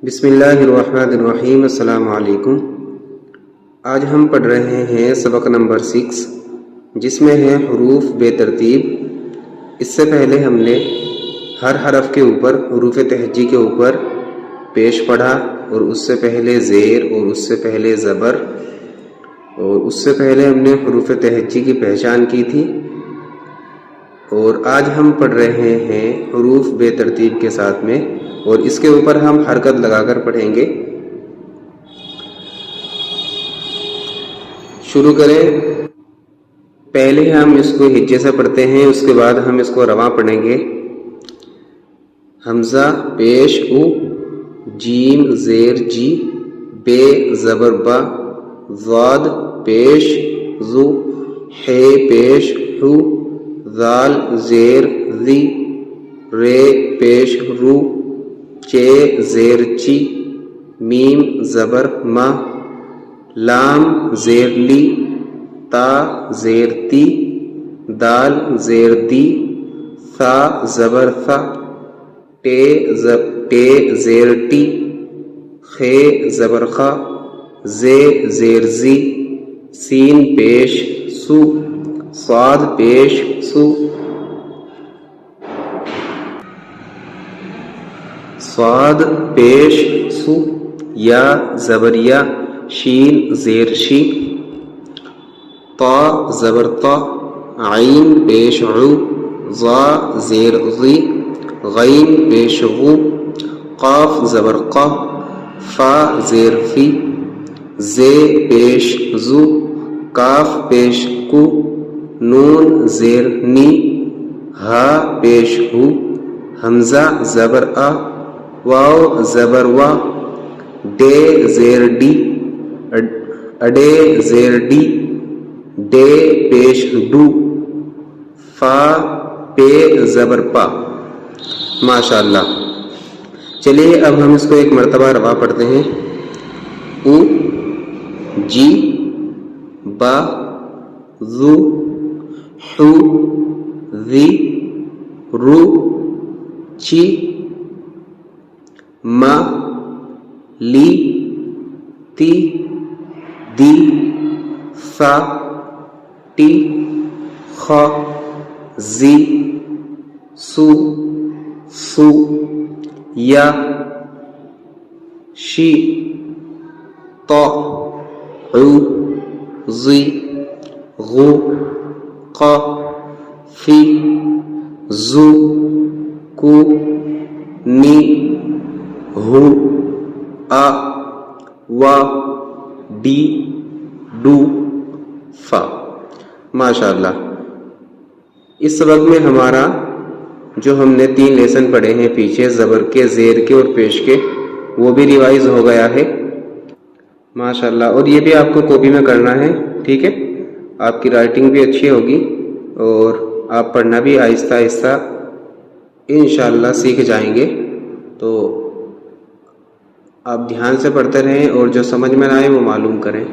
بسم اللہ الرحمن الرحیم۔ السلام علیکم۔ آج ہم پڑھ رہے ہیں سبق نمبر 6 جس میں ہے حروف بے ترتیب۔ اس سے پہلے ہم نے ہر حرف کے اوپر حروف تہجی کے اوپر پیش پڑھا، اور اس سے پہلے زیر، اور اس سے پہلے زبر، اور اس سے پہلے ہم نے حروف تہجی کی پہچان کی تھی۔ اور آج ہم پڑھ رہے ہیں حروف بے ترتیب کے ساتھ میں، اور اس کے اوپر ہم حرکت لگا کر پڑھیں گے۔ شروع کریں۔ پہلے ہم اس کو ہجے سے پڑھتے ہیں، اس کے بعد ہم اس کو رواں پڑھیں گے۔ حمزہ پیش او، جیم زیر جی، بے زبر با، ضاد پیش زو، ہے پیش حو، ذال زیر ذی، رے پیش رو، چے زیر چی، میم زبر ما، لام زیر لی، تا زیر تی، دال زیر دی، ثا زبر ثا، ٹے زیر ٹی، خے زبر خا، زے زیر زی، سین پیش سو، صاد پیش سو، صاد پیش سو، یا زبر یا، شین زیر شی، طا زبر طا، عین پیش عو، ظا زیر ظی، غین پیش غو، قاف زبر قا، فا زیر فی، زے پیش زو، کاف پیش کو، نون زیر نی، ہا پیش ہو، حمزہ زبر آ، واو زبر وا، ڈے زیر ڈی، اڈے زیر ڈی، ڈے پیش ڈو، فا پے زبر پا۔ ماشاءاللہ۔ چلیے اب ہم اس کو ایک مرتبہ رواں پڑھتے ہیں۔ او، جی، با، ذو، حو، ذی، رو، چی، ما، لی، تی، دی، ثا، ٹی، خا، زی، سو، سو، یا، شی، طا، عو، ظی، غو، قا، فی، زو، کو، نی، ہو، آ، وا، ڈی، ڈو، فا۔ ماشاءاللہ۔ اس سبق میں ہمارا جو ہم نے 3 لیسن پڑھے ہیں پیچھے، زبر کے، زیر کے اور پیش کے، وہ بھی ریوائز ہو گیا ہے ماشاءاللہ۔ اور یہ بھی آپ کو کاپی میں کرنا ہے، ٹھیک ہے؟ آپ کی رائٹنگ بھی اچھی ہوگی، اور آپ پڑھنا بھی آہستہ آہستہ انشاءاللہ سیکھ جائیں گے۔ تو آپ دھیان سے پڑھتے رہیں، اور جو سمجھ میں نہ آئے وہ معلوم کریں۔